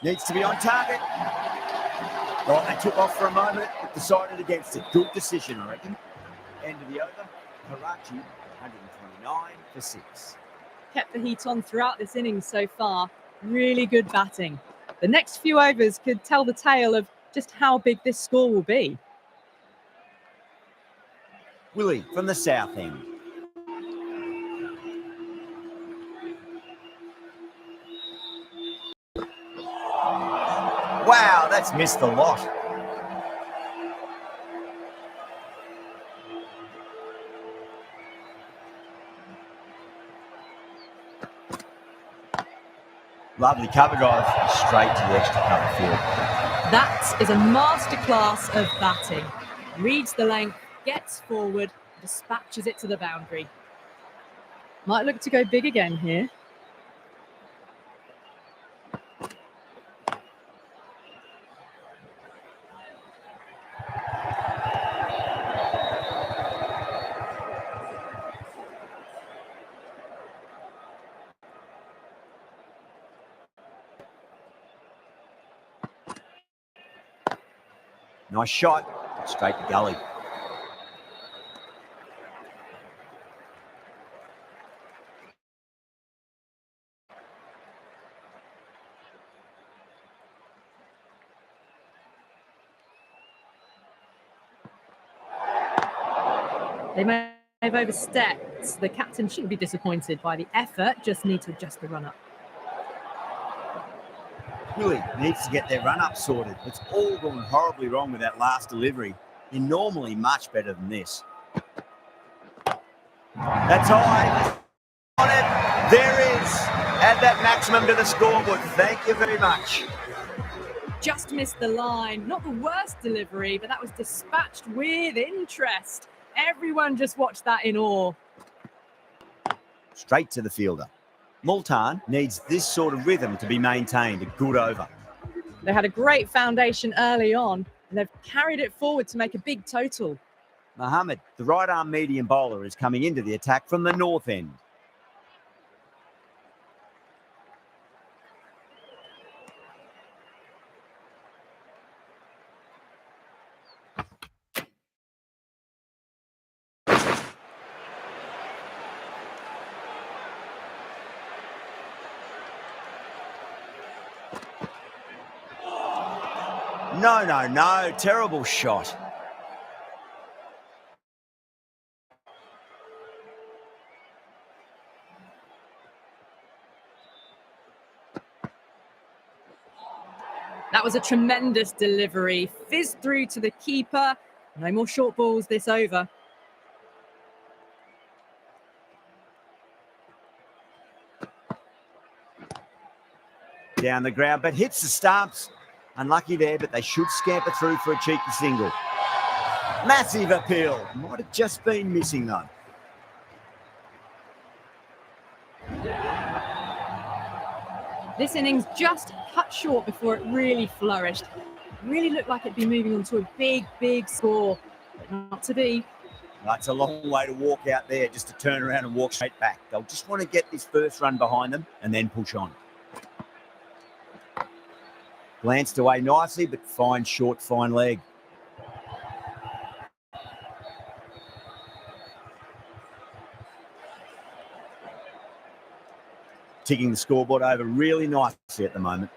Needs to be on target. Well, they took off for a moment, but decided against it. Good decision, I reckon. End of the over. Karachi, 129 for 6. Kept the heat on throughout this innings so far. Really good batting. The next few overs could tell the tale of just how big this score will be. Willie from the south end. Wow, that's missed the lot. Lovely cover drive straight to the extra cover field. That is a masterclass of batting. Reads the length, gets forward, dispatches it to the boundary. Might look to go big again here. Nice shot, straight to gully. They may have overstepped. The captain shouldn't be disappointed by the effort, just need to adjust the run-up. Willie needs to get their run-up sorted. It's all gone horribly wrong with that last delivery. You're normally much better than this. That's high. On it. There is. Add that maximum to the scoreboard. Thank you very much. Just missed the line. Not the worst delivery, but that was dispatched with interest. Everyone just watched that in awe. Straight to the fielder. Multan needs this sort of rhythm to be maintained. A good over. They had a great foundation early on, and they've carried it forward to make a big total. Mohammed, the right-arm medium bowler, is coming into the attack from the north end. No. Terrible shot. That was a tremendous delivery. Fizzed through to the keeper. No more short balls this over. Down the ground, but hits the stumps. Unlucky there, but they should scamper through for a cheeky single. Massive appeal. Might have just been missing, though. This innings just cut short before it really flourished. It really looked like it'd be moving on to a big score, but not to be. That's a long way to walk out there just to turn around and walk straight back. They'll just want to get this first run behind them and then push on. Glanced away nicely, but fine short, fine leg. Ticking the scoreboard over really nicely at the moment.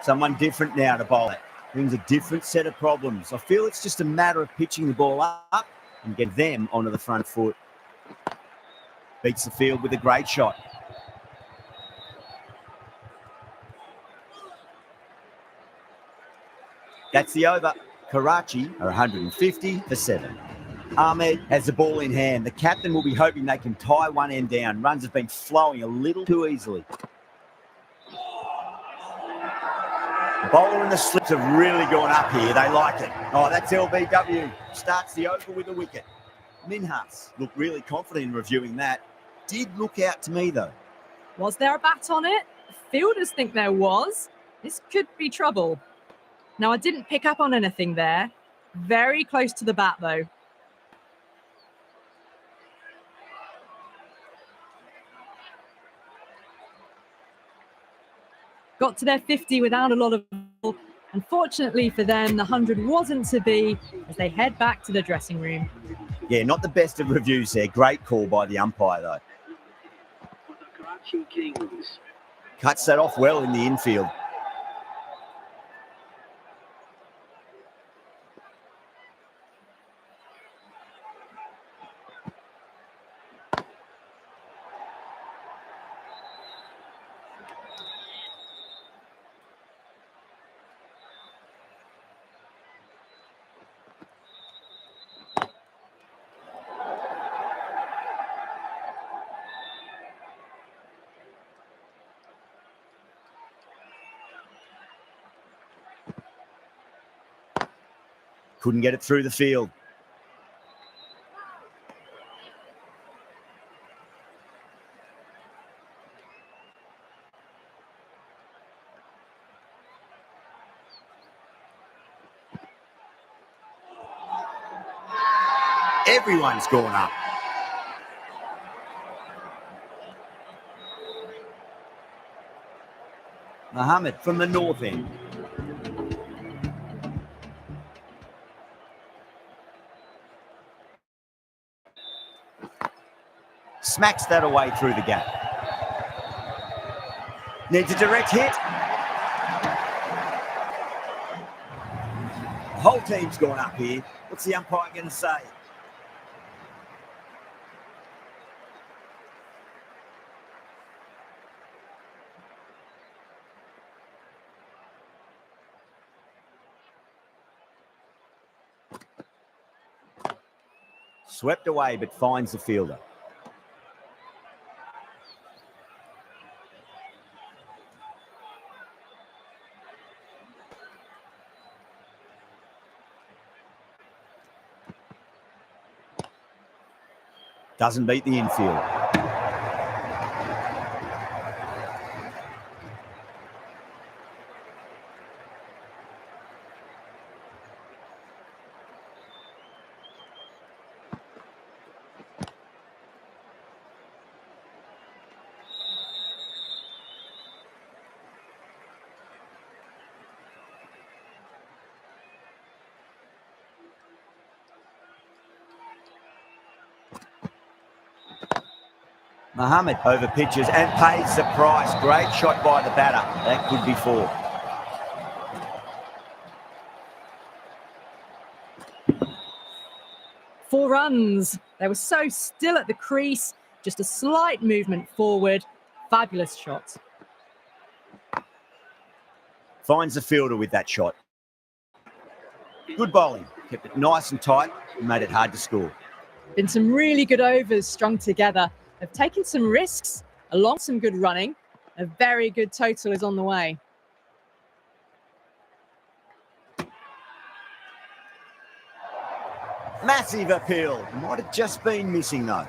Someone different now to bowl it. Brings a different set of problems. I feel it's just a matter of pitching the ball up and get them onto the front foot. Beats the field with a great shot. That's the over. Karachi are 150 for 7. Ahmed has the ball in hand. The captain will be hoping they can tie one end down. Runs have been flowing a little too easily. The bowler and the slips have really gone up here. They like it. Oh, that's LBW. Starts the over with a wicket. Minhas looked really confident in reviewing that. Did look out to me, though. Was there a bat on it? Fielders think there was. This could be trouble. Now, I didn't pick up on anything there. Very close to the bat, though. Got to their 50 without a lot of... Unfortunately for them, the 100 wasn't to be as they head back to the dressing room. Yeah, not the best of reviews there. Great call by the umpire, though. Cuts that off well in the infield. Couldn't get it through the field. Everyone's gone up. Mohammed from the north end. Smacks that away through the gap. Needs a direct hit. The whole team's gone up here. What's the umpire going to say? Swept away, but finds the fielder. Doesn't beat the infield. Mohammed over pitches and pays the price. Great shot by the batter. That could be 4. Four runs. They were so still at the crease. Just a slight movement forward. Fabulous shot. Finds the fielder with that shot. Good bowling. Kept it nice and tight and made it hard to score. Been some really good overs strung together. They've taken some risks, along some good running. A very good total is on the way. Massive appeal. Might have just been missing though.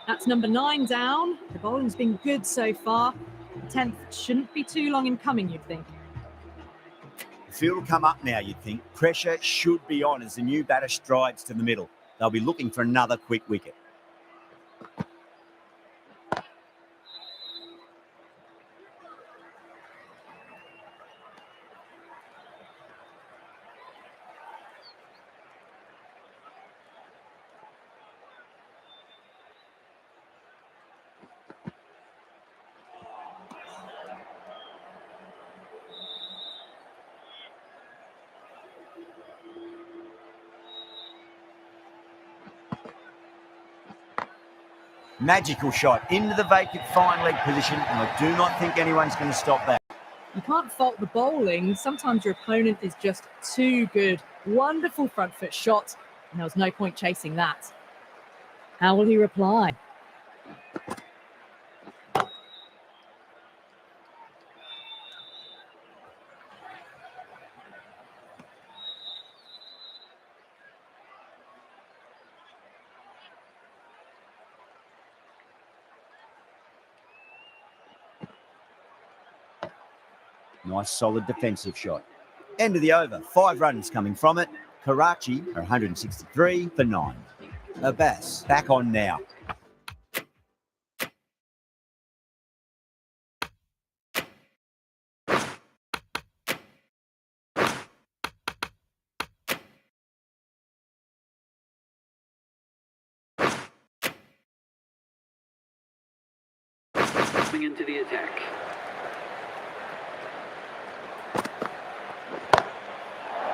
That's number 9 down. The bowling's been good so far. The 10th shouldn't be too long in coming, you'd think. The field will come up now, you'd think. Pressure should be on as the new batter strides to the middle. They'll be looking for another quick wicket. Magical shot into the vacant fine leg position, and I do not think anyone's going to stop that. You can't fault the bowling. Sometimes your opponent is just too good. Wonderful front foot shot, and there was no point chasing that. How will he reply? Nice solid defensive shot. End of the over. 5 runs coming from it. Karachi are 163 for 9. Abbas back on now. Into the attack.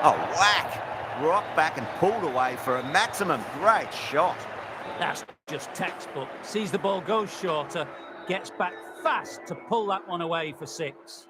Oh, whack! Rocked back and pulled away for a maximum. Great shot. That's just textbook. Sees the ball go shorter, gets back fast to pull that one away for 6.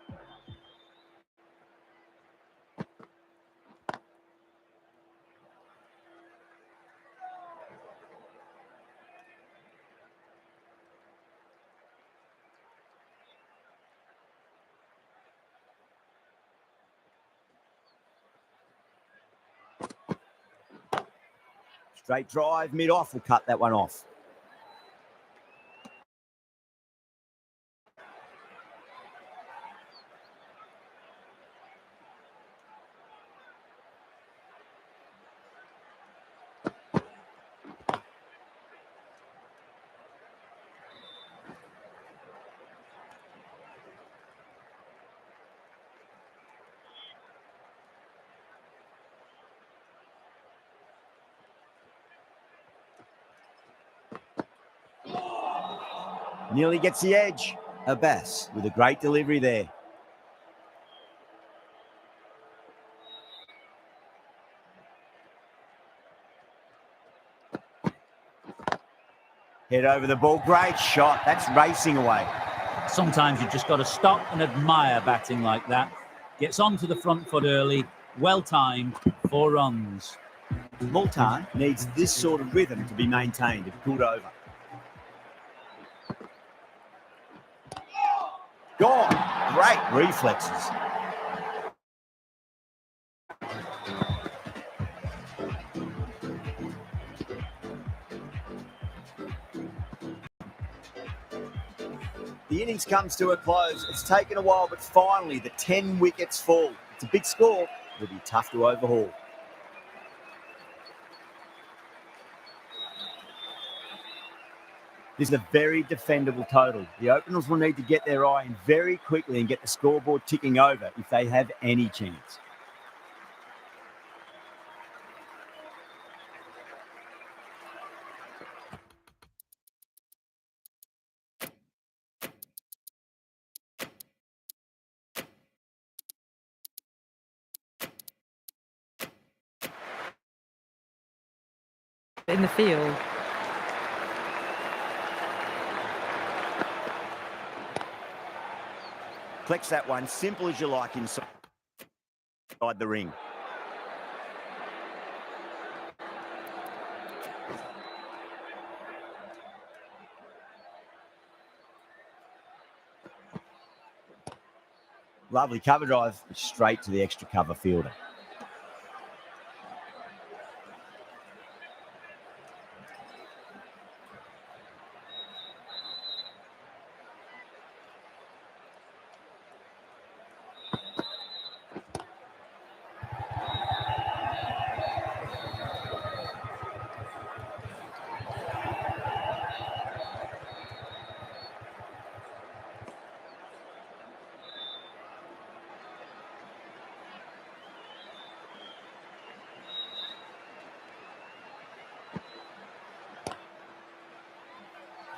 Straight drive, mid-off will cut that one off. Nearly gets the edge. Abbas with a great delivery there. Head over the ball. Great shot. That's racing away. Sometimes you've just got to stop and admire batting like that. Gets onto the front foot early. Well timed. 4 runs. Multan needs this sort of rhythm to be maintained if pulled over. Gone. Great reflexes. The innings comes to a close. It's taken a while, but finally the 10 wickets fall. It's a big score. It'll be tough to overhaul. This is a very defendable total. The openers will need to get their eye in very quickly and get the scoreboard ticking over if they have any chance. In the field. Flex that one, simple as you like, inside the ring. Lovely cover drive, straight to the extra cover fielder.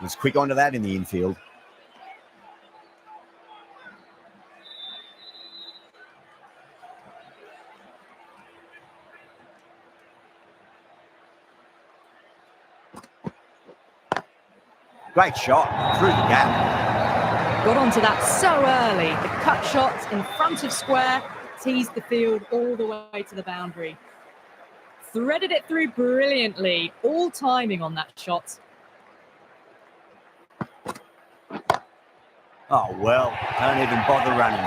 Was quick onto that in the infield. Great shot through the gap. Got onto that so early. The cut shot in front of square teased the field all the way to the boundary. Threaded it through brilliantly. All timing on that shot. Oh, well, don't even bother running.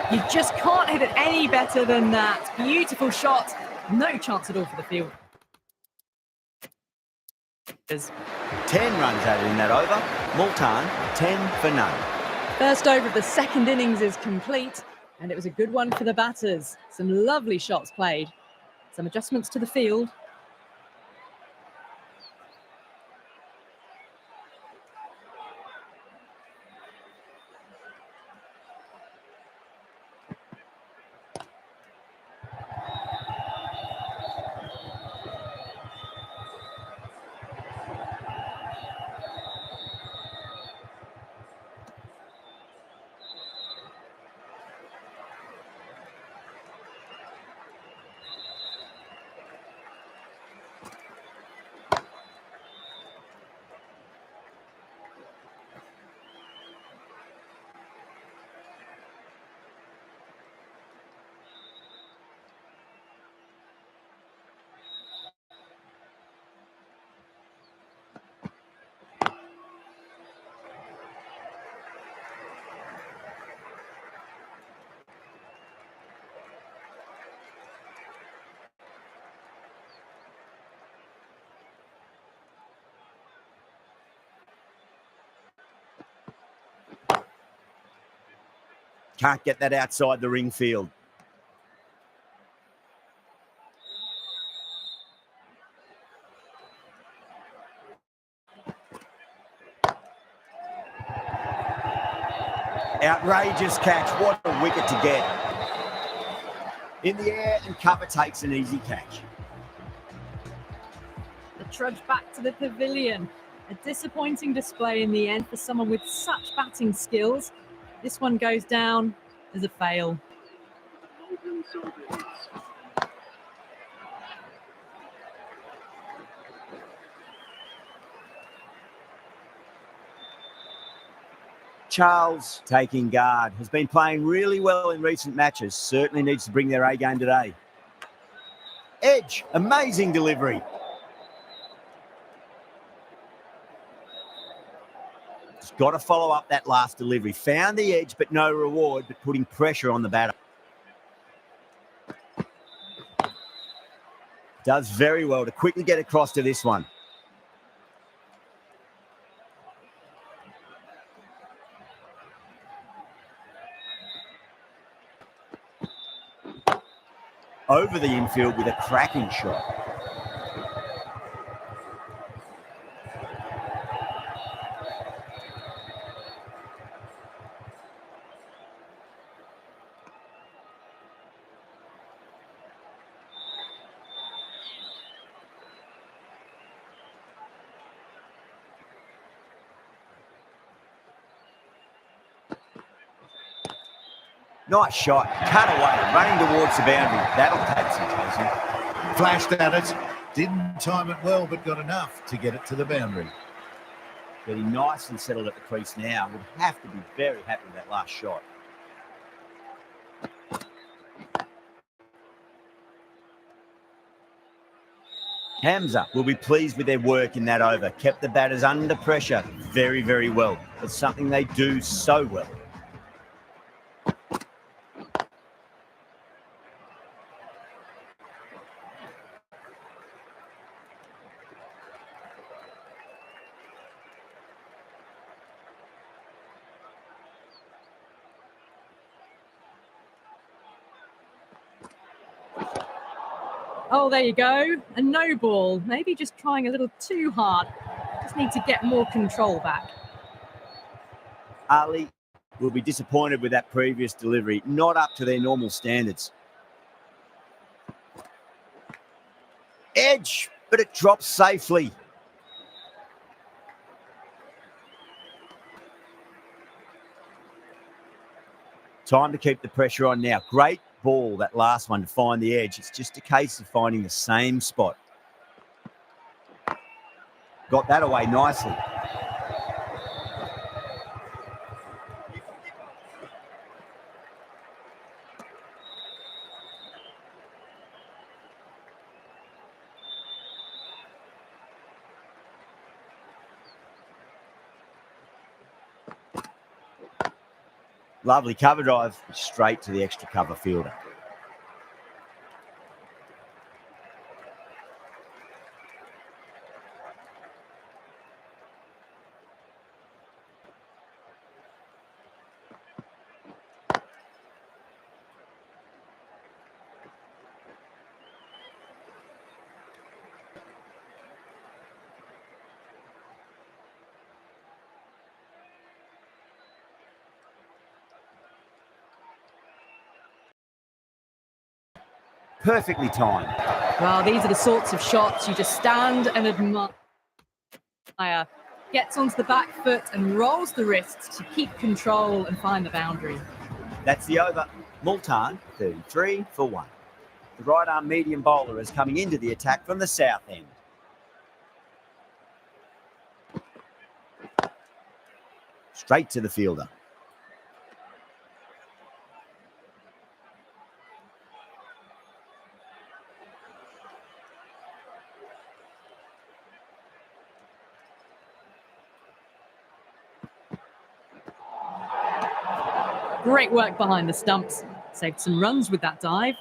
You just can't hit it any better than that. Beautiful shot. No chance at all for the field. 10 runs added in that over. Multan, 10 for none. First over of the second innings is complete. And it was a good one for the batters. Some lovely shots played. Some adjustments to the field. Can't get that outside the ring field. Outrageous catch. What a wicket to get. In the air, and cover takes an easy catch. The trudge back to the pavilion. A disappointing display in the end for someone with such batting skills. This one goes down as a fail. Charles, taking guard, has been playing really well in recent matches. Certainly needs to bring their A game today. Edge, amazing delivery. Just got to follow up that last delivery. Found the edge, but no reward, but putting pressure on the batter. Does very well to quickly get across to this one. Over the infield with a cracking shot. Nice shot, cut away, running towards the boundary. That'll take some chasing. Flashed at it, didn't time it well, but got enough to get it to the boundary. Getting nicely settled at the crease now. Would have to be very happy with that last shot. Hamza will be pleased with their work in that over. Kept the batters under pressure very, very well. It's something they do so well. Oh, there you go. A no ball. Maybe just trying a little too hard. Just need to get more control back. Ali will be disappointed with that previous delivery. Not up to their normal standards. Edge, but it drops safely. Time to keep the pressure on now. Great ball, that last one, to find the edge. It's just a case of finding the same spot. Got that away nicely. Lovely cover drive, straight to the extra cover fielder. Perfectly timed. Well, these are the sorts of shots you just stand and admire. Gets onto the back foot and rolls the wrists to keep control and find the boundary. That's the over. Multan, 33 for 1. The right arm medium bowler is coming into the attack from the south end. Straight to the fielder. Great work behind the stumps. Saved some runs with that dive.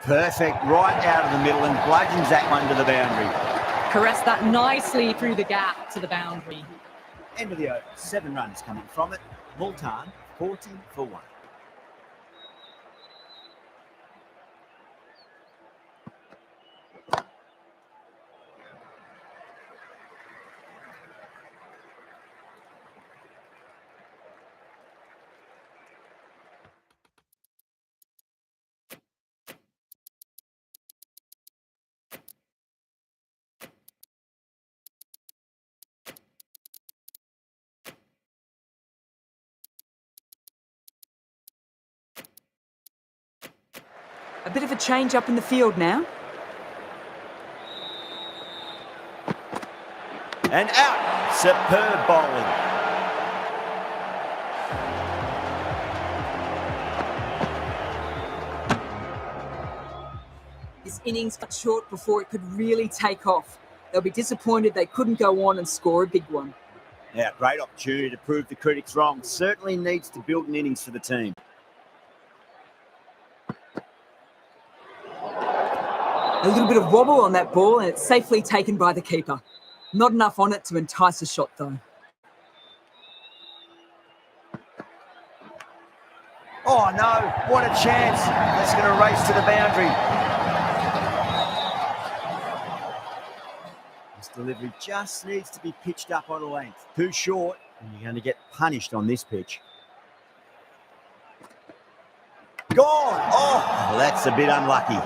Perfect, right out of the middle and bludgeons that one to the boundary. Caressed that nicely through the gap to the boundary. End of the over, 7 runs coming from it. Multan, 40 for 1. A bit of a change up in the field now. And out, superb bowling. This innings cut short before it could really take off. They'll be disappointed they couldn't go on and score a big one. Yeah, great opportunity to prove the critics wrong. Certainly needs to build an innings for the team. A little bit of wobble on that ball and it's safely taken by the keeper. Not enough on it to entice a shot though. Oh no, what a chance. That's going to race to the boundary. This delivery just needs to be pitched up on a length. Too short, and you're going to get punished on this pitch. Gone! Oh, well, that's a bit unlucky.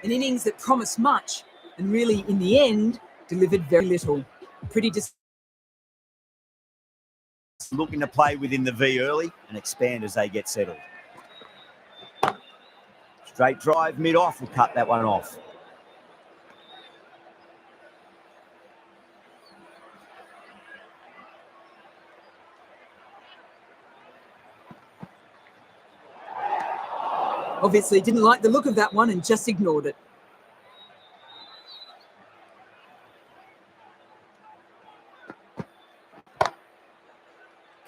An innings that promised much and really, in the end, delivered very little. Pretty Looking to play within the V early and expand as they get settled. Straight drive, mid-off will cut that one off. obviously didn't like the look of that one and just ignored it.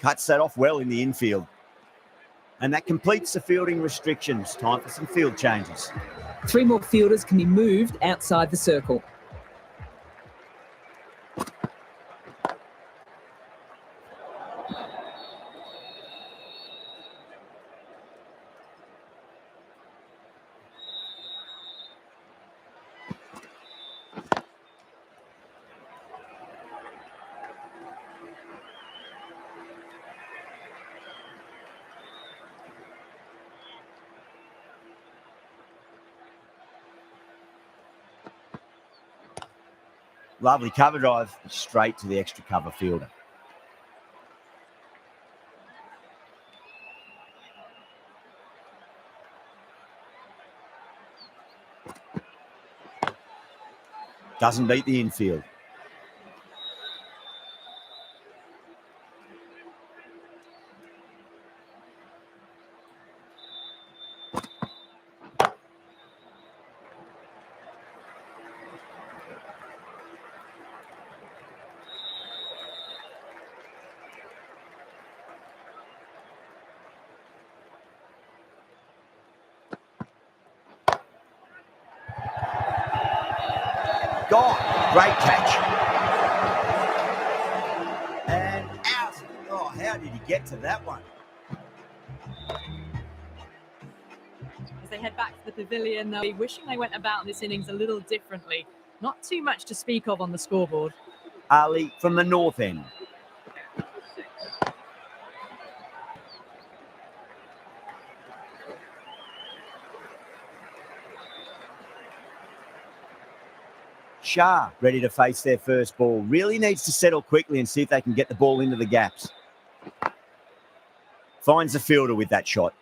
Cuts that off well in the infield. And that completes the fielding restrictions. Time for some field changes. 3 more fielders can be moved outside the circle. Lovely cover drive, straight to the extra cover fielder. Doesn't beat the infield. Gone. Great catch. And out. Oh, how did he get to that one? As they head back to the pavilion, they'll be wishing they went about this innings a little differently. Not too much to speak of on the scoreboard. Ali from the north end. Shah ready to face their first ball. Really needs to settle quickly and see if they can get the ball into the gaps. Finds the fielder with that shot.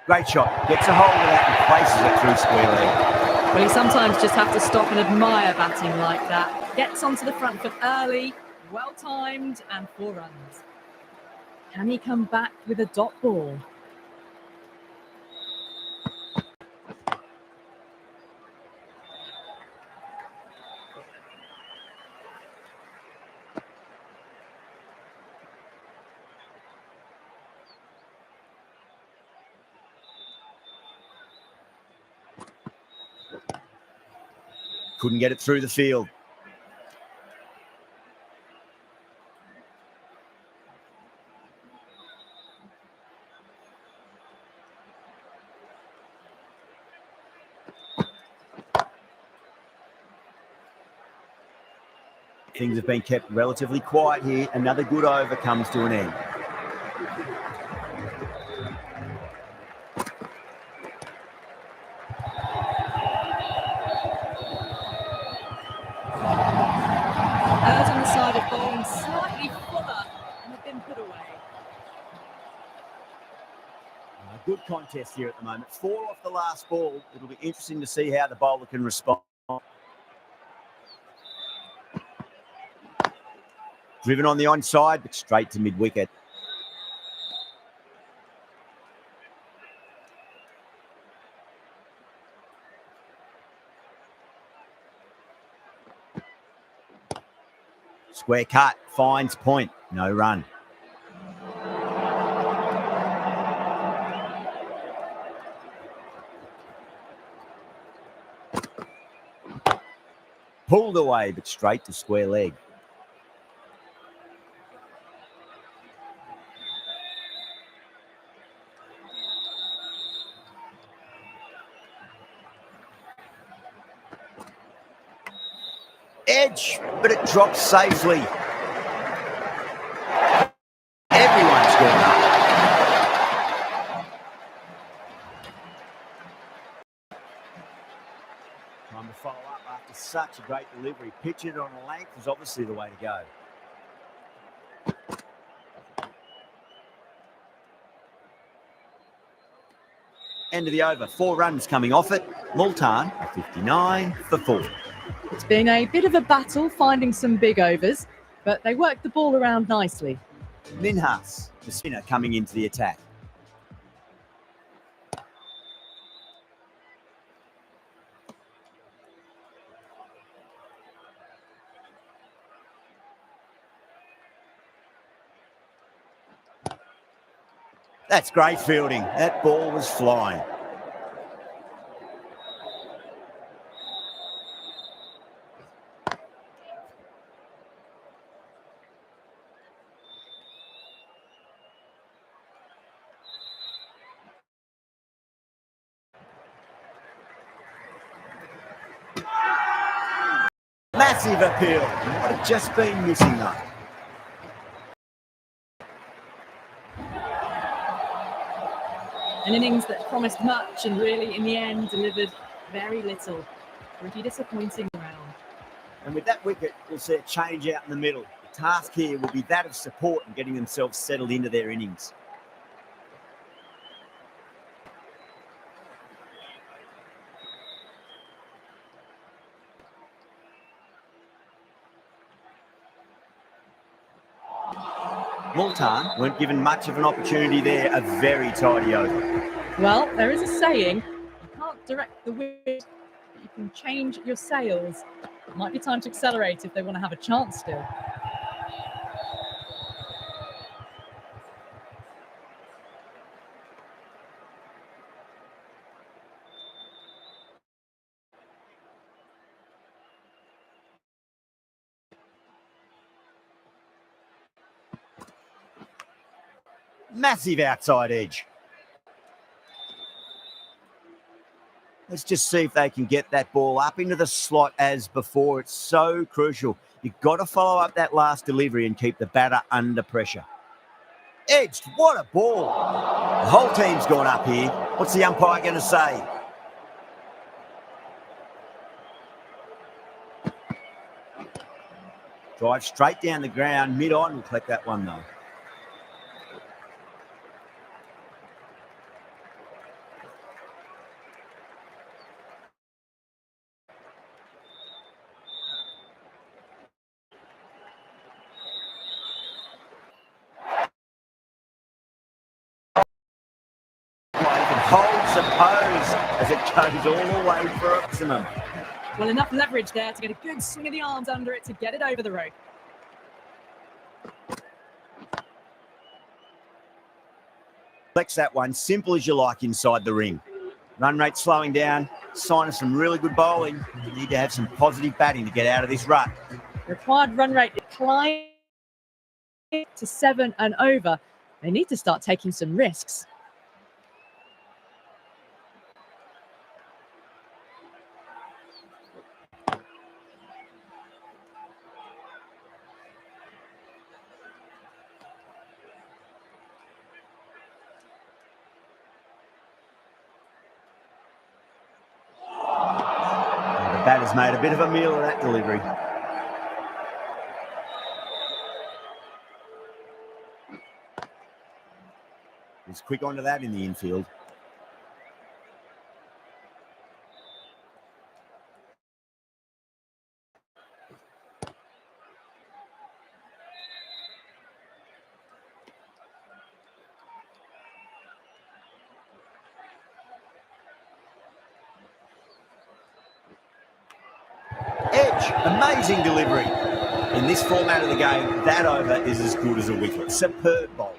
Great shot. Gets a hold of that and places it through square leg. Well, you sometimes just have to stop and admire batting like that. Gets onto the front foot early, well timed, and 4 runs. Can he come back with a dot ball? Couldn't get it through the field. Things have been kept relatively quiet here. Another good over comes to an end. Errs on the side of bowling slightly fuller and have been put away. A good contest here at the moment. 4 off the last ball. It'll be interesting to see how the bowler can respond. Driven on the onside, but straight to mid-wicket. Square cut, finds point, no run. Pulled away, but straight to square leg. Edge, but it drops safely. Everyone's gone up. Time to follow up after such a great delivery. Pitch it on a length is obviously the way to go. End of the over. 4 runs coming off it. Multan, 59 for 4. It's been a bit of a battle finding some big overs, but they worked the ball around nicely. Minhas, the spinner, coming into the attack. That's great fielding. That ball was flying. Massive appeal. What had just been missing though. An innings that promised much and really, in the end, delivered very little. Pretty disappointing round. And with that wicket, we'll see a change out in the middle. The task here will be that of support and getting themselves settled into their innings. Multan weren't given much of an opportunity there. A very tidy over. Well, there is a saying, you can't direct the wind, but you can change your sails. It might be time to accelerate if they want to have a chance still. Massive outside edge. Let's just see if they can get that ball up into the slot as before. It's so crucial. You've got to follow up that last delivery and keep the batter under pressure. Edged, what a ball. The whole team's gone up here. What's the umpire going to say? Drive straight down the ground, mid-on. We'll collect that one though. Hold suppose as it goes all the way for optimum. Well, enough leverage there to get a good swing of the arms under it to get it over the rope. Flex that one, simple as you like inside the ring. Run rate slowing down, sign of some really good bowling. You need to have some positive batting to get out of this rut. Required run rate declined to 7 and over. They need to start taking some risks. The batter's made a bit of a meal of that delivery. He's quick onto that in the infield. Edge, amazing delivery. In this format of the game, that over is as good as a wicket. Superb bowling.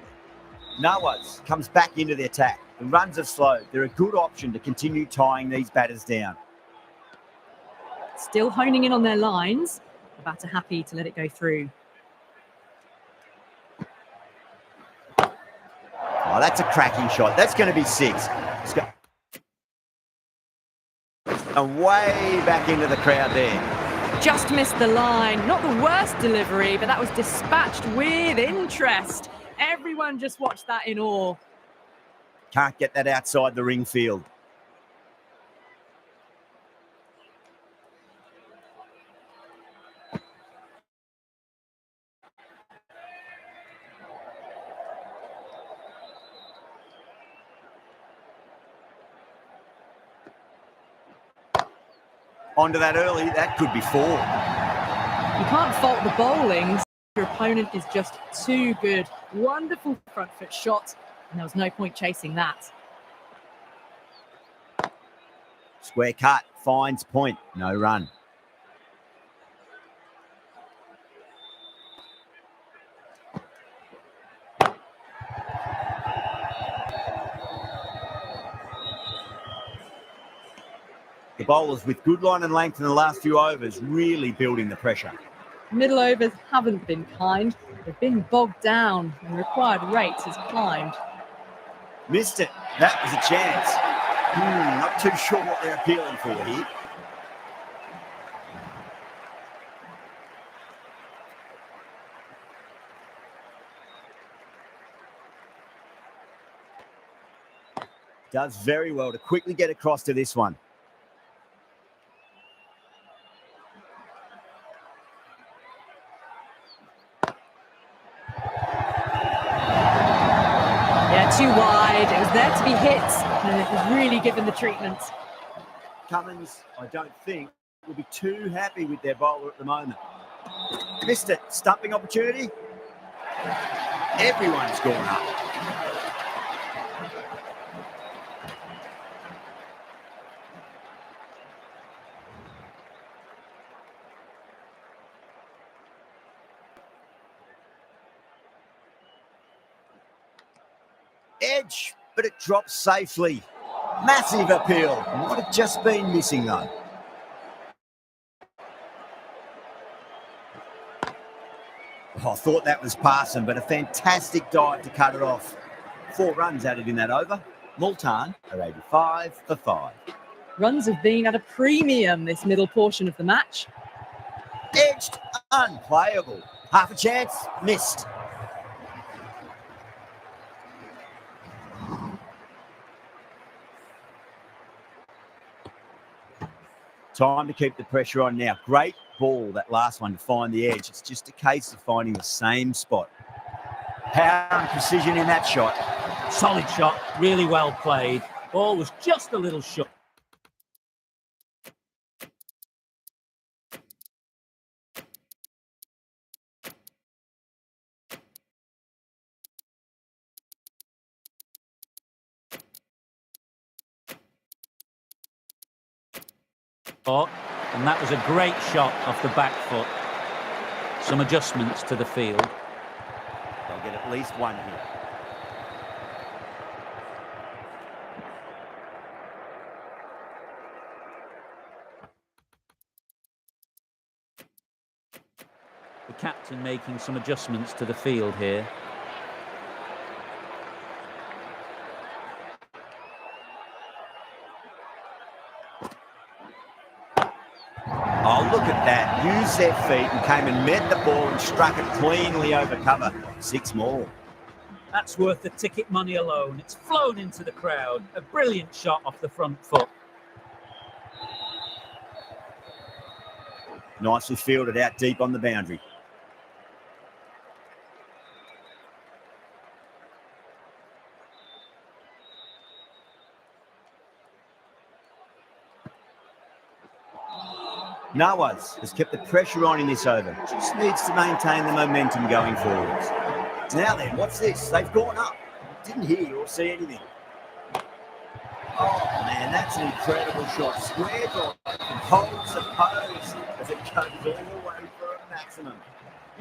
Noah's comes back into the attack. The runs are slow. They're a good option to continue tying these batters down. Still honing in on their lines. The batter happy to let it go through. Oh, that's a cracking shot. That's going to be 6. And way back into the crowd there. Just missed the line. Not the worst delivery, but that was dispatched with interest. Everyone just watched that in awe. Can't get that outside the ring field. Onto that early, that could be 4. You can't fault the bowling. Your opponent is just too good. Wonderful front foot shot, and there was no point chasing that. Square cut, finds point, no run. The bowlers with good line and length in the last few overs really building the pressure. Middle overs haven't been kind. They've been bogged down and required rate has climbed. Missed it. That was a chance. Not too sure what they're appealing for here. Does very well to quickly get across to this one. Yeah, too wide. It was there to be hit, and it was really given the treatment. Cummins, I don't think, will be too happy with their bowler at the moment. Missed it. Stumping opportunity. Everyone's gone up. Edge, but it drops safely. Massive appeal. Might have just been missing though. Oh, I thought that was passing, but a fantastic dive to cut it off. 4 runs added in that over. Multan are 85 for 5. Runs have been at a premium this middle portion of the match. Edged, unplayable. Half a chance, missed. Time to keep the pressure on now. Great ball, that last one, to find the edge. It's just a case of finding the same spot. Power and precision in that shot. Solid shot, really well played. Ball was just a little short. And that was a great shot off the back foot. Some adjustments to the field. They'll get at least one here. The captain making some adjustments to the field here. Oh, look at that. Used their feet and came and met the ball and struck it cleanly over cover. 6 more. That's worth the ticket money alone. It's flown into the crowd. A brilliant shot off the front foot. Nicely fielded out deep on the boundary. Nawaz has kept the pressure on in this over. Just needs to maintain the momentum going forwards. Now then, what's this? They've gone up. Didn't hear or see anything. Oh, man, that's an incredible shot. Square drive and holds the pose as it goes all the way for a maximum.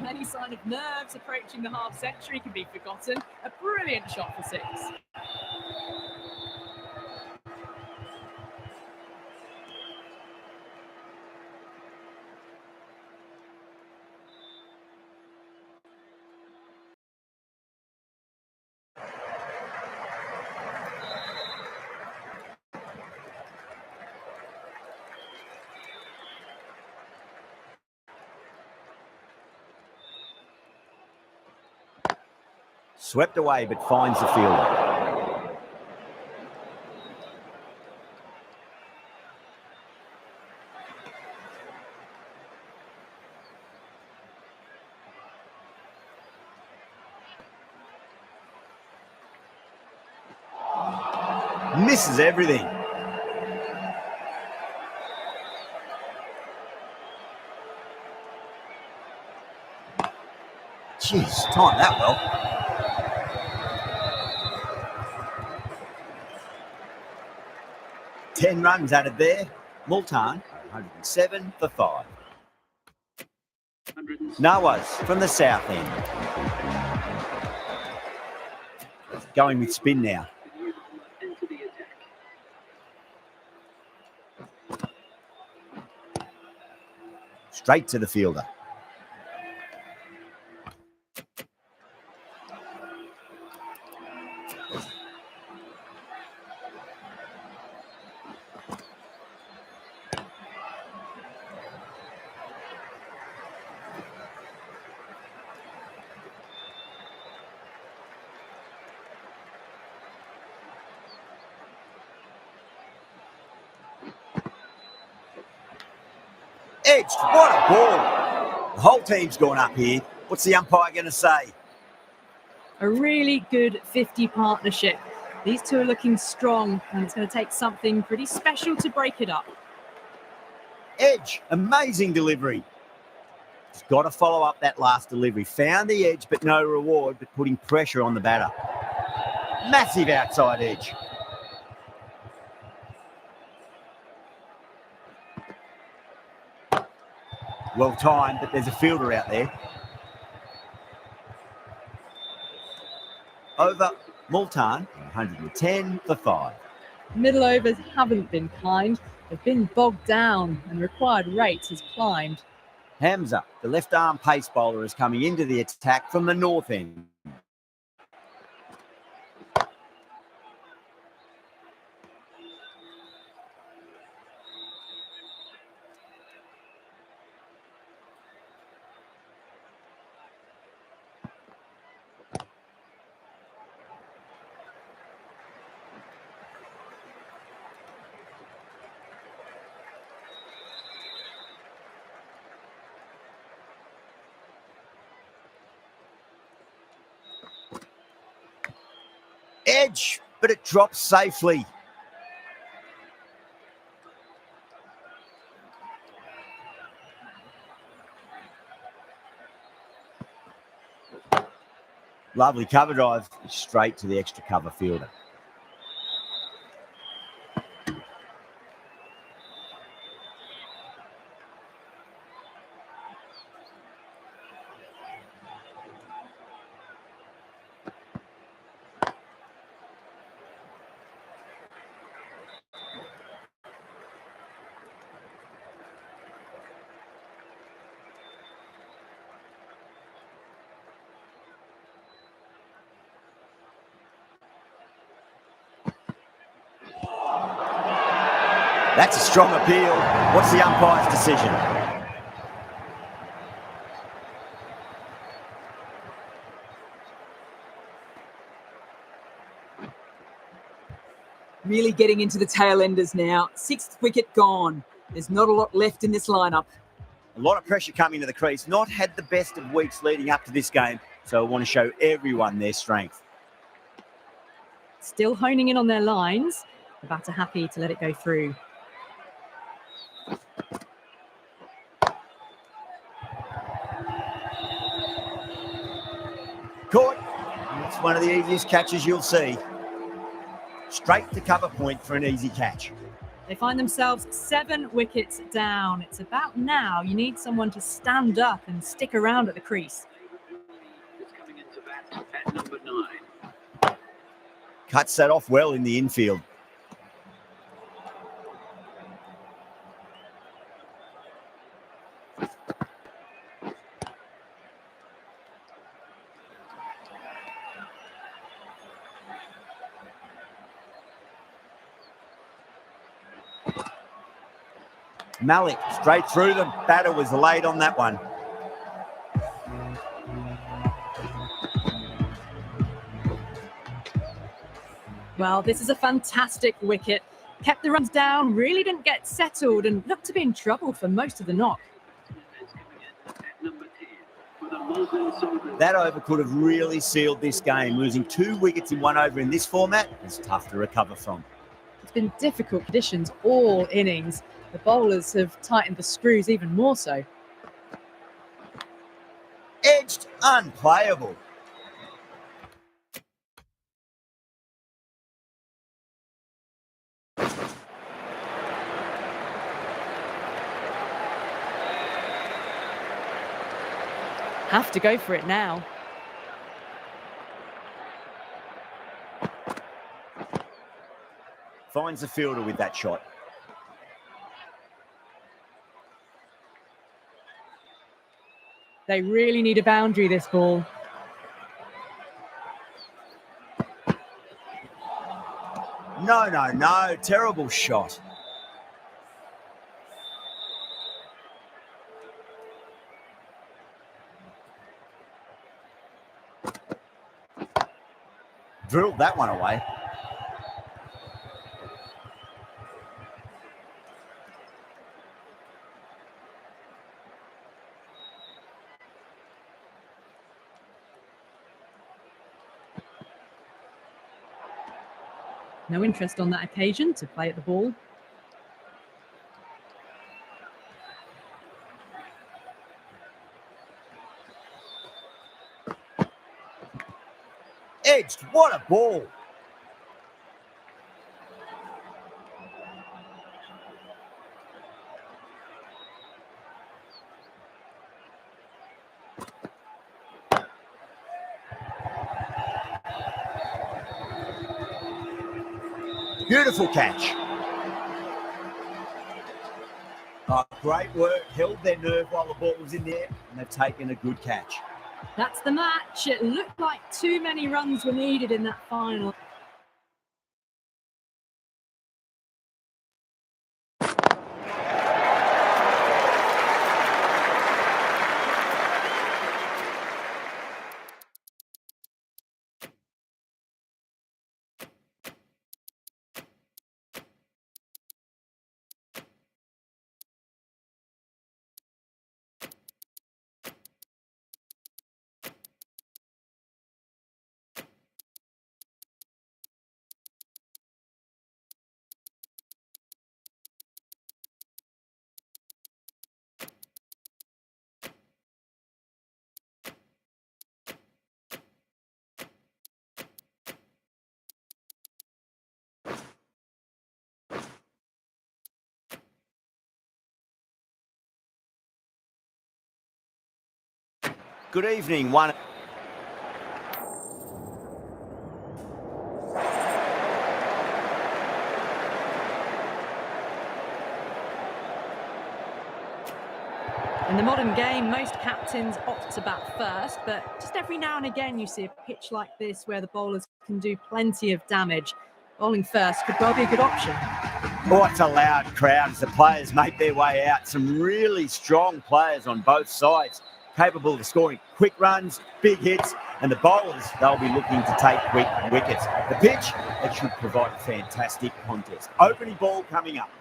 Any sign of nerves approaching the half century can be forgotten. A brilliant shot for 6. Swept away, but finds the fielder. Misses everything. Jeez, timed that well. Ten runs added there. Multan, 107 for 5. Nawaz from the south end. Going with spin now. Straight to the fielder. Edged. What a ball. The whole team's gone up here. What's the umpire going to say? A really good 50 partnership. These two are looking strong, and it's going to take something pretty special to break it up. Edge. Amazing delivery. He's got to follow up that last delivery. Found the edge, but no reward, but putting pressure on the batter. Massive outside edge. Well timed, but there's a fielder out there. Over Multan, 110 for 5. Middle overs haven't been kind. They've been bogged down, and required rate has climbed. Hamza, the left arm pace bowler, is coming into the attack from the north end. Edge, but it drops safely. Lovely cover drive, straight to the extra cover fielder. That's a strong appeal. What's the umpire's decision? Really getting into the tail enders now. 6th wicket gone. There's not a lot left in this lineup. A lot of pressure coming to the crease. Not had the best of weeks leading up to this game, so I want to show everyone their strength. Still honing in on their lines. The batter happy to let it go through. Caught. It's one of the easiest catches you'll see. Straight to cover point for an easy catch. They find themselves 7 wickets down. It's about now you need someone to stand up and stick around at the crease. Coming into bat at number 9. Cuts that off well in the infield. Malik straight through them. Batter was late on that one. Well, this is a fantastic wicket. Kept the runs down, really didn't get settled, and looked to be in trouble for most of the knock. That over could have really sealed this game. Losing 2 wickets in 1 over in this format is tough to recover from. It's been difficult conditions all innings. The bowlers have tightened the screws even more so. Edged, unplayable. Have to go for it now. Finds the fielder with that shot. They really need a boundary, this ball. No. Terrible shot. Drilled that one away. No interest on that occasion to play at the ball. Edged, what a ball. Beautiful catch. Oh, great work. Held their nerve while the ball was in there, and they've taken a good catch. That's the match. It looked like too many runs were needed in that final. Good evening, one. In the modern game, most captains opt to bat first, but just every now and again you see a pitch like this where the bowlers can do plenty of damage. Bowling first could well be a good option. Oh, it's a loud crowd as the players make their way out. Some really strong players on both sides, capable of scoring quick runs, big hits, and the bowlers, they'll be looking to take quick wickets. The pitch, it should provide a fantastic contest. Opening ball coming up.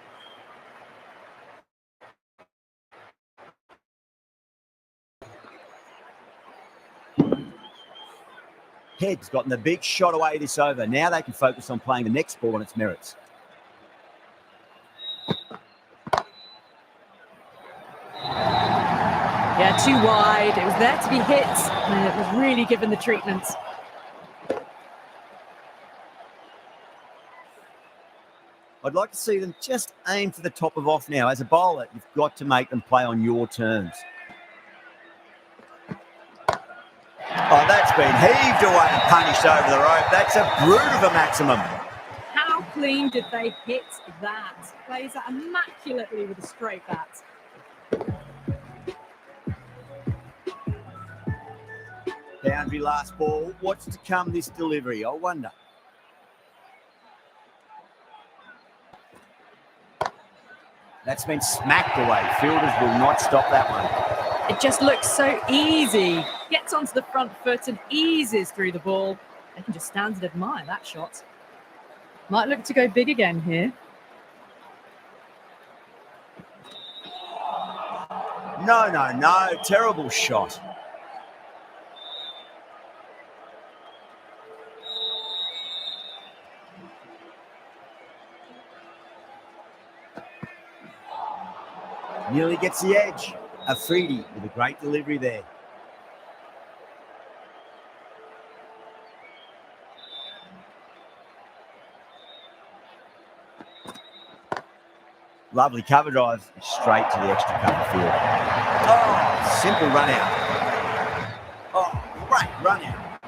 Head's gotten the big shot away this over. Now they can focus on playing the next ball on its merits. Yeah, too wide. It was there to be hit, and it was really given the treatment. I'd like to see them just aim for the top of off now. As a bowler, you've got to make them play on your terms. Oh, that's been heaved away and punished over the rope. That's a brute of a maximum. How clean did they hit that? Plays that immaculately with a straight bat. Boundary last ball. What's to come this delivery? I wonder. That's been smacked away. Fielders will not stop that one. It just looks so easy. Gets onto the front foot and eases through the ball. They can just stand and admire that shot. Might look to go big again here. No. Terrible shot. Nearly gets the edge. Afridi with a great delivery there. Lovely cover drive straight to the extra cover field. Oh, simple run out. Oh, great run out.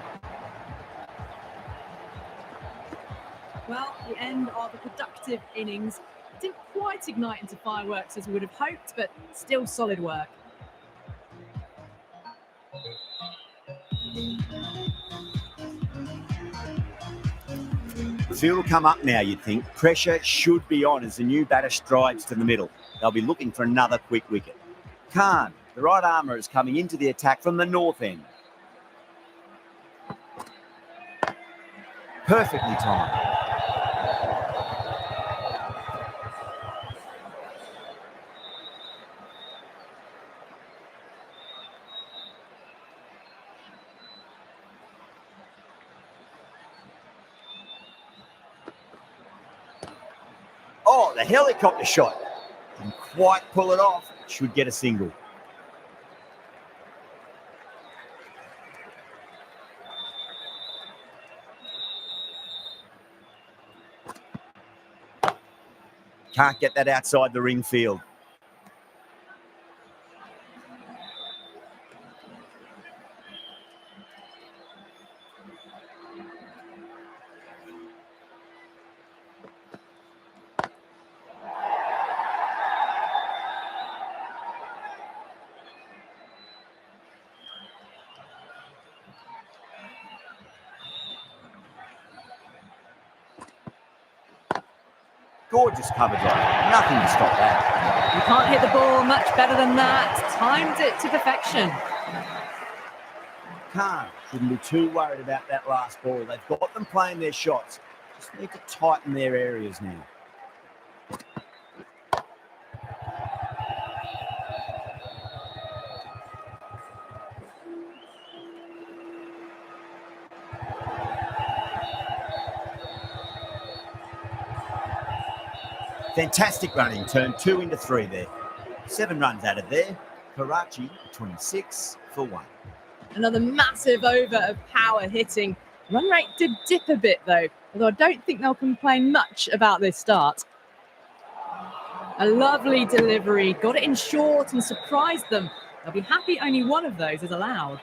Well, the end of a productive innings. Didn't quite ignite into fireworks as we would have hoped, but still solid work. The field will come up now, you'd think. Pressure should be on as the new batter strides to the middle. They'll be looking for another quick wicket. Khan, the right armour, is coming into the attack from the north end. Perfectly timed. Oh, the helicopter shot. Didn't quite pull it off. Should get a single. Can't get that outside the ring field. Gorgeous cover drive. Nothing to stop that. You can't hit the ball much better than that. Timed it to perfection. Can't. Shouldn't be too worried about that last ball. They've got them playing their shots. Just need to tighten their areas now. Fantastic running. Turn 2 into 3 there. 7 runs added there. Karachi 26 for 1. Another massive over of power hitting. Run rate did dip a bit though, although I don't think they'll complain much about this start. A lovely delivery, got it in short and surprised them. They'll be happy only one of those is allowed.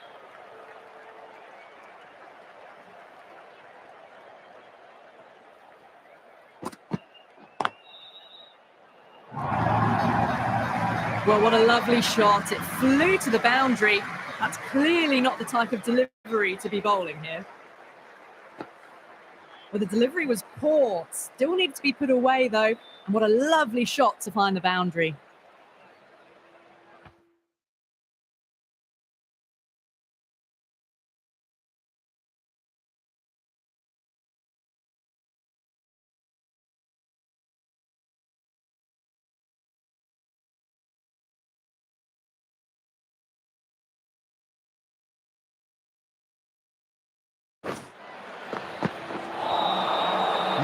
Well, what a lovely shot. It flew to the boundary. That's clearly not the type of delivery to be bowling here. Well, the delivery was poor. Still needed to be put away, though. And what a lovely shot to find the boundary.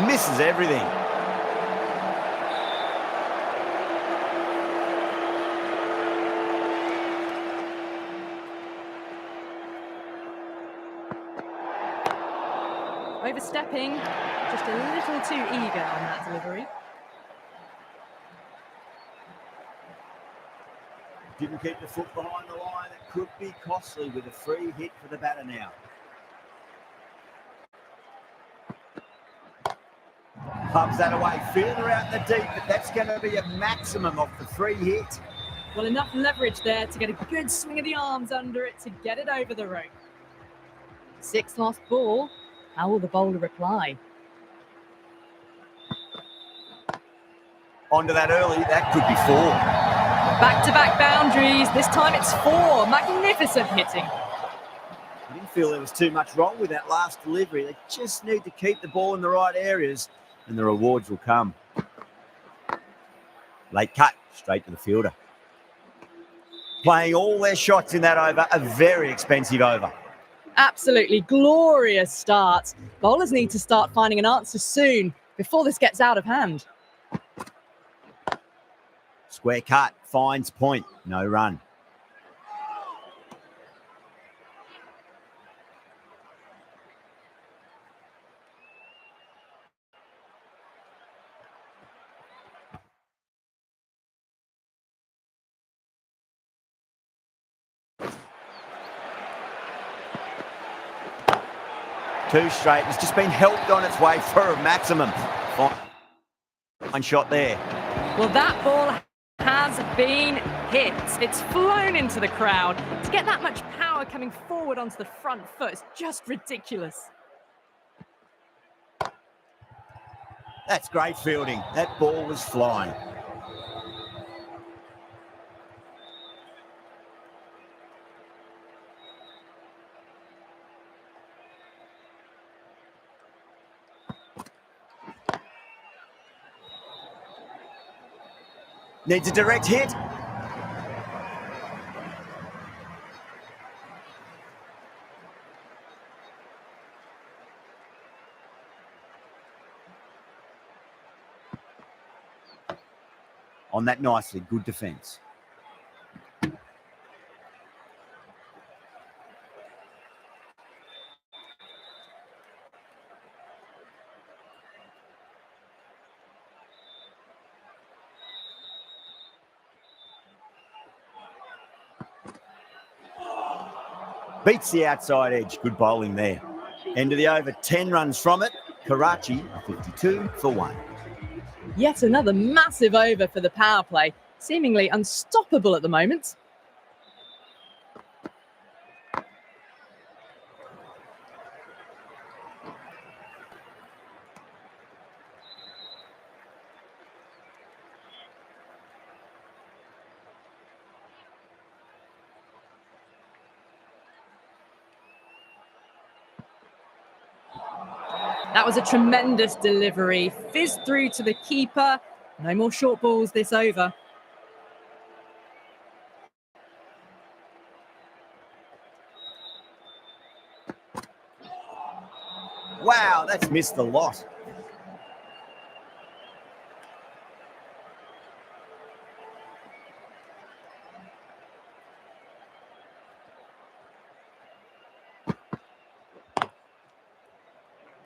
Misses everything. Overstepping, just a little too eager on that delivery. Didn't keep the foot behind the line. It could be costly with a free hit for the batter now. Clubs that away, feeling her out in the deep, but that's going to be a maximum of the free hit. Well, enough leverage there to get a good swing of the arms under it to get it over the rope. 6th last ball. How will the bowler reply? Onto that early, that could be 4. Back-to-back boundaries. This time it's 4. Magnificent hitting. I didn't feel there was too much wrong with that last delivery. They just need to keep the ball in the right areas and the rewards will come. Late cut, straight to the fielder. Playing all their shots in that over, a very expensive over. Absolutely glorious start. Bowlers need to start finding an answer soon before this gets out of hand. Square cut, finds point, no run. Two straight. It's just been helped on its way for a maximum. Fine shot there. Well, that ball has been hit. It's flown into the crowd. To get that much power coming forward onto the front foot is just ridiculous. That's great fielding. That ball was flying. Needs a direct hit. on that nicely. Good defence. Beats the outside edge. Good bowling there. End of the over, 10 runs from it. Karachi, 52 for 1. Yet another massive over for the power play, seemingly unstoppable at the moment. That was a tremendous delivery. Fizzed through to the keeper. No more short balls this over. Wow, that's missed the lot.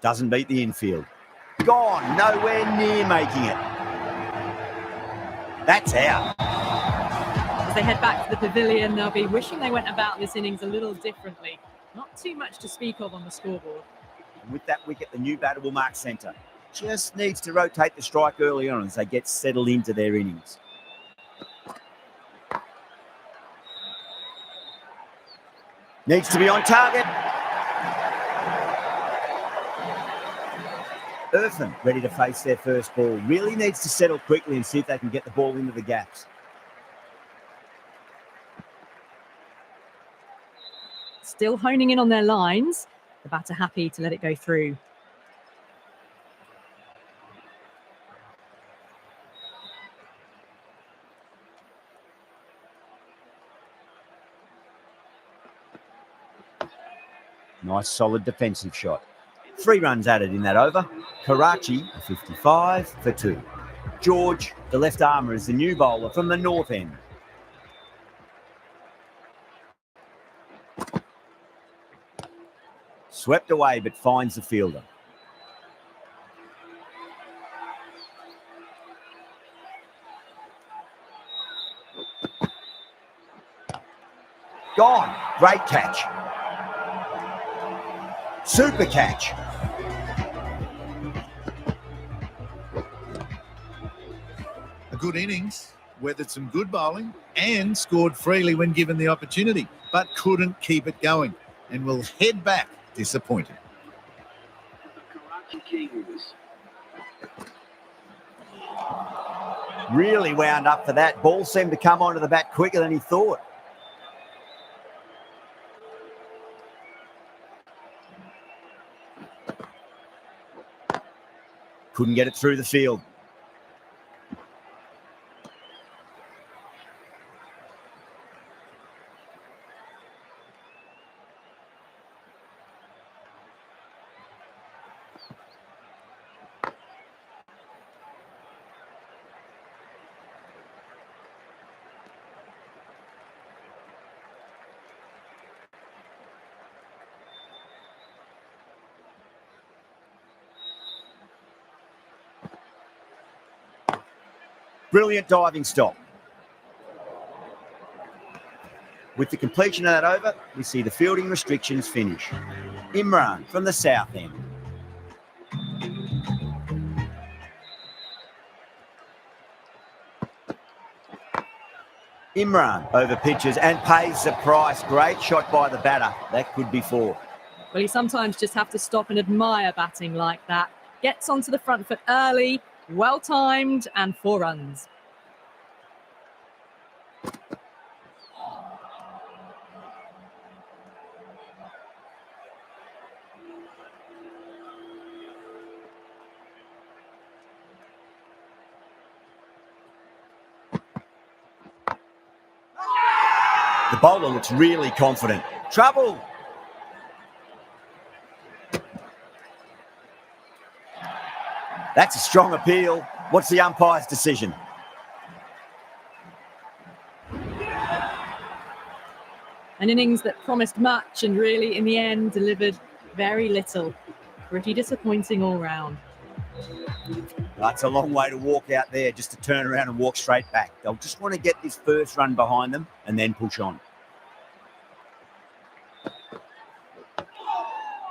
Doesn't beat the infield. Gone, nowhere near making it. That's out. As they head back to the pavilion, they'll be wishing they went about this innings a little differently. Not too much to speak of on the scoreboard. And with that wicket, the new batter will mark centre. Just needs to rotate the strike early on as they get settled into their innings. Needs to be on target. Irfan ready to face their first ball. Really needs to settle quickly and see if they can get the ball into the gaps. Still honing in on their lines. The batter happy to let it go through. Nice solid defensive shot. 3 runs added in that over. Karachi, 55 for 2. George, the left armour, is the new bowler from the north end. Swept away but finds the fielder. Gone. Great catch. Super catch. A good innings, weathered some good bowling and scored freely when given the opportunity, but couldn't keep it going and will head back disappointed. The Karachi Kings. Really wound up for that. Ball seemed to come onto the bat quicker than he thought. Couldn't get it through the field. Brilliant diving stop. With the completion of that over, we see the fielding restrictions finish. Imran from the south end. Imran over pitches and pays the price. Great shot by the batter. That could be 4. Well, you sometimes just have to stop and admire batting like that. Gets onto the front foot early, well timed, and 4 runs. The bowler looks really confident. Trouble. That's a strong appeal. What's the umpire's decision? An innings that promised much and really, in the end, delivered very little. Pretty disappointing all round. That's a long way to walk out there just to turn around and walk straight back. They'll just want to get this first run behind them and then push on.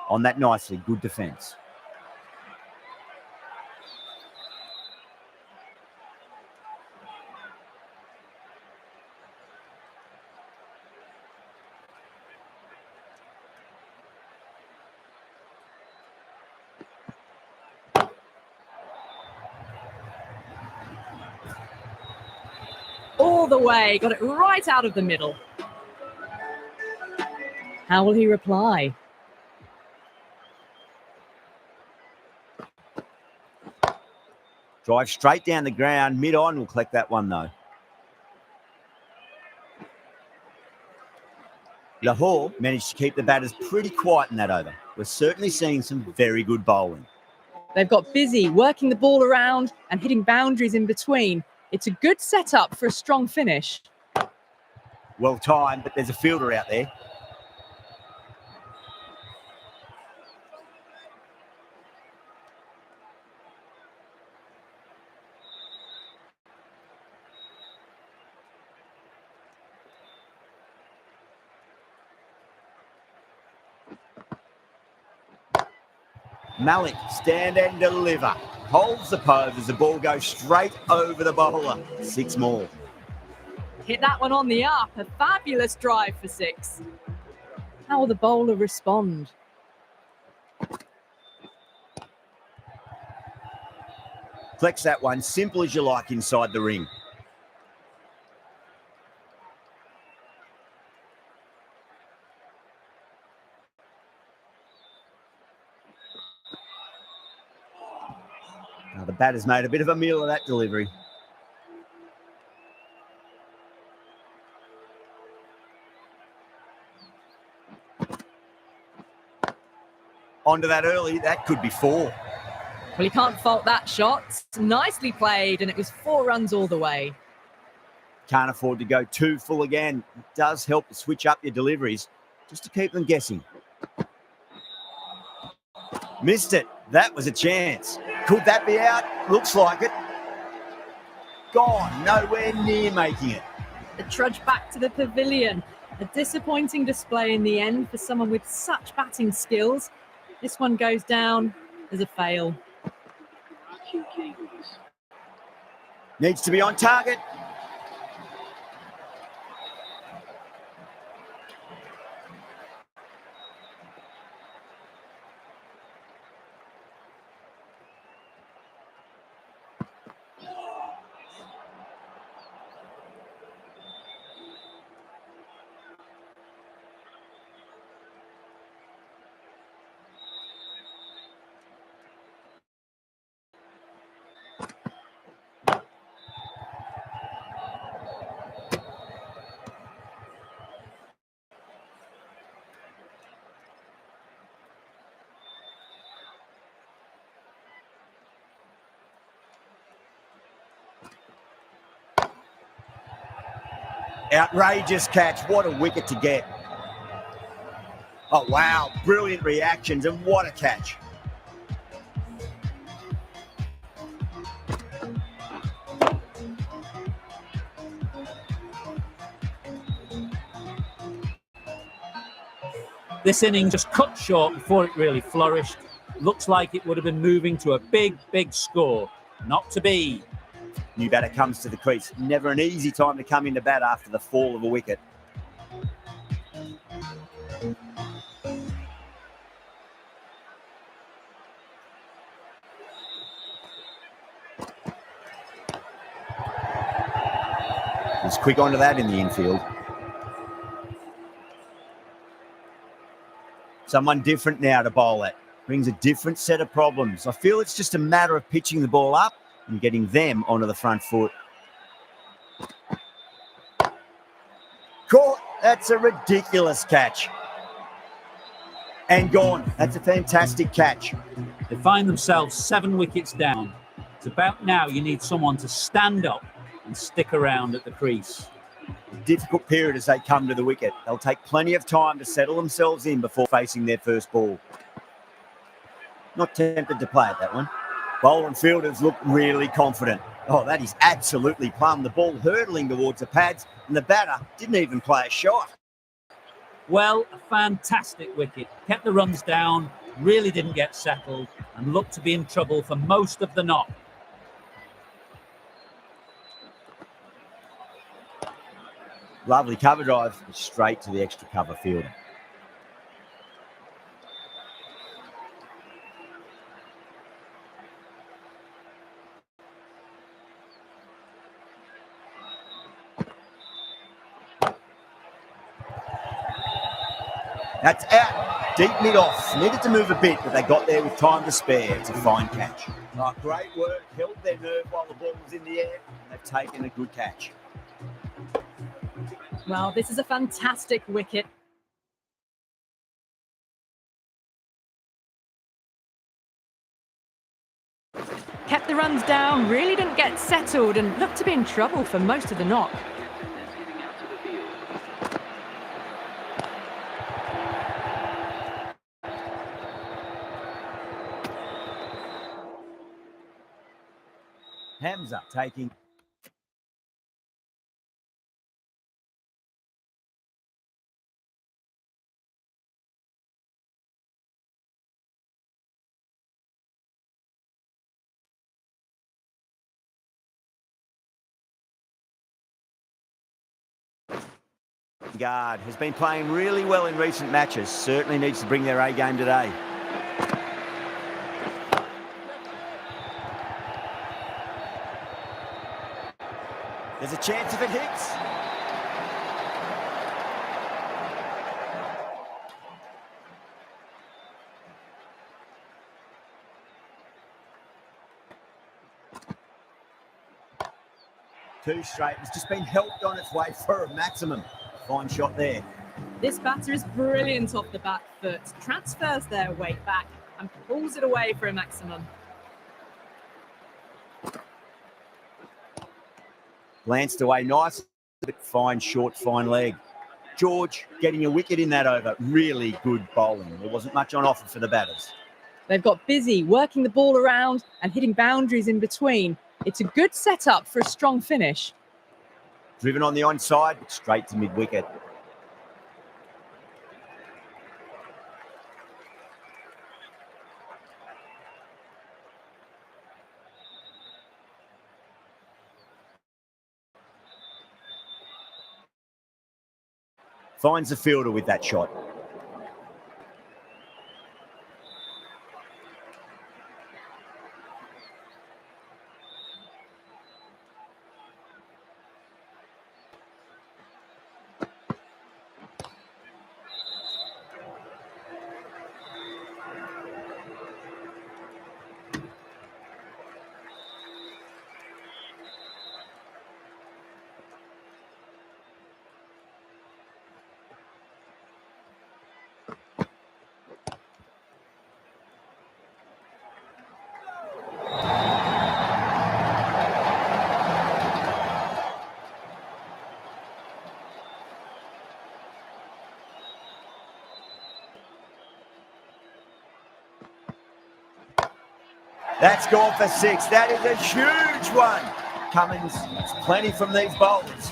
On that nicely, good defence. All the way, got it right out of the middle. How will he reply? Drive straight down the ground, mid-on, will collect that one though. Lahore managed to keep the batters pretty quiet in that over. We're certainly seeing some very good bowling. They've got busy working the ball around and hitting boundaries in between. It's a good setup for a strong finish. Well timed, but there's a fielder out there. Malik, stand and deliver. Holds the pose as the ball goes straight over the bowler. 6 more. Hit that one on the up. A fabulous drive for 6. How will the bowler respond? Flex that one, simple as you like inside the ring. Now the batter's made a bit of a meal of that delivery. Onto that early, that could be 4. Well, you can't fault that shot. Nicely played, and it was 4 runs all the way. Can't afford to go too full again. It does help to switch up your deliveries just to keep them guessing. Missed it. That was a chance. Could that be out? Looks like it. Gone. Nowhere near making it. The trudge back to the pavilion. A disappointing display in the end for someone with such batting skills. This one goes down as a fail. Needs to be on target. Outrageous catch. What a wicket to get. Oh, wow. Brilliant reactions, and what a catch. This innings just cut short before it really flourished. Looks like it would have been moving to a big, big score. Not to be. New batter comes to the crease. Never an easy time to come into bat after the fall of a wicket. It's quick onto that in the infield. Someone different now to bowl at. Brings a different set of problems. I feel it's just a matter of pitching the ball up and getting them onto the front foot. Caught. That's a ridiculous catch. And gone. That's a fantastic catch. They find themselves 7 wickets down. It's about now you need someone to stand up and stick around at the crease. Difficult period as they come to the wicket. They'll take plenty of time to settle themselves in before facing their first ball. Not tempted to play at that one. Bowler and fielders look really confident. Oh, that is absolutely plumb. The ball hurtling towards the pads, and the batter didn't even play a shot. Well, a fantastic wicket. Kept the runs down, really didn't get settled, and looked to be in trouble for most of the knock. Lovely cover drive, straight to the extra cover fielder. That's out. Deep mid-off. Needed to move a bit, but they got there with time to spare. It's a fine catch. Oh, great work. Held their nerve while the ball was in the air, and they've taken a good catch. Well, this is a fantastic wicket. Kept the runs down, really didn't get settled, and looked to be in trouble for most of the knock. Hamza taking. Guard has been playing really well in recent matches. Certainly needs to bring their A game today. There's a chance if it hits. Two straight. It's just been helped on its way for a maximum. Fine shot there. This batter is brilliant off the back foot, transfers their weight back and pulls it away for a maximum. Glanced away nice, but fine short, fine leg. George getting a wicket in that over. Really good bowling. There wasn't much on offer for the batters. They've got busy working the ball around and hitting boundaries in between. It's a good setup for a strong finish. Driven on the onside, but straight to mid-wicket. Finds the fielder with that shot. That's gone for 6. That is a huge one. Cummins, it's plenty from these bowlers.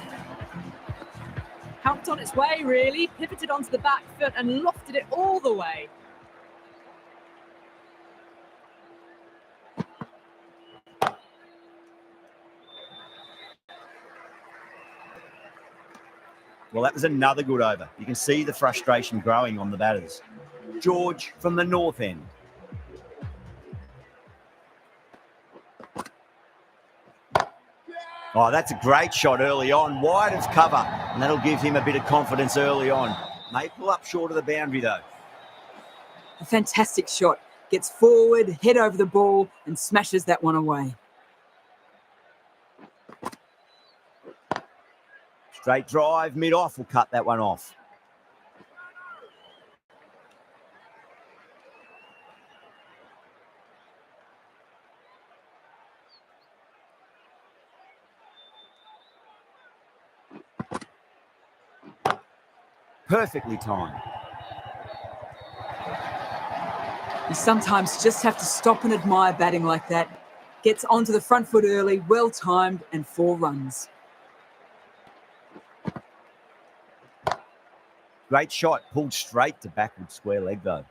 Helped on its way, really. Pivoted onto the back foot and lofted it all the way. Well, that was another good over. You can see the frustration growing on the batters. George from the north end. Oh, that's a great shot early on, wide of cover, and that'll give him a bit of confidence early on. May pull up short of the boundary, though. A fantastic shot. Gets forward, head over the ball, and smashes that one away. Straight drive, mid-off will cut that one off. Perfectly timed. You sometimes just have to stop and admire batting like that. Gets onto the front foot early, well timed, and 4 runs. Great shot, pulled straight to backward square leg though.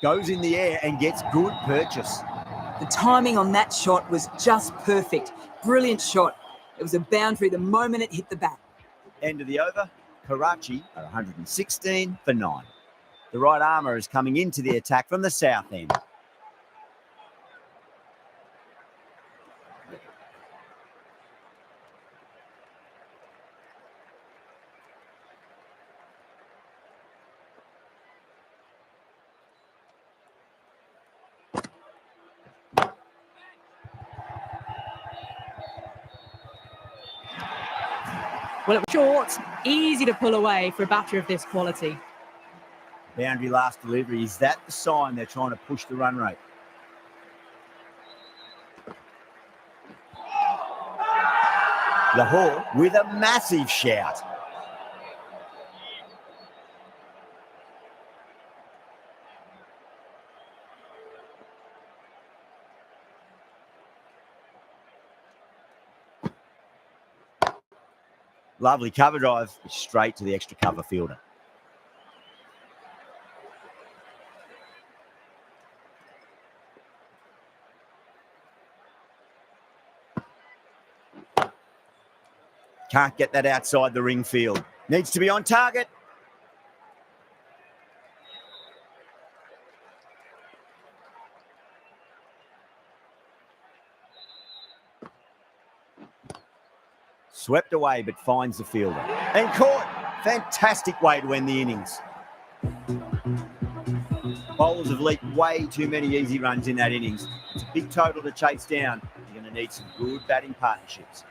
Goes in the air and gets good purchase. The timing on that shot was just perfect. Brilliant shot. It was a boundary the moment it hit the bat. End of the over, Karachi are 116 for 9. The right armour is coming into the attack from the south end. Well, it was short, easy to pull away for a batter of this quality. Boundary last delivery. Is that the sign they're trying to push the run rate? Lahore with a massive shout. Lovely cover drive, straight to the extra cover fielder. Can't get that outside the ring field. Needs to be on target. Swept away, but finds the fielder. And caught. Fantastic way to end the innings. Bowlers have leaked way too many easy runs in that innings. It's a big total to chase down. You're going to need some good batting partnerships.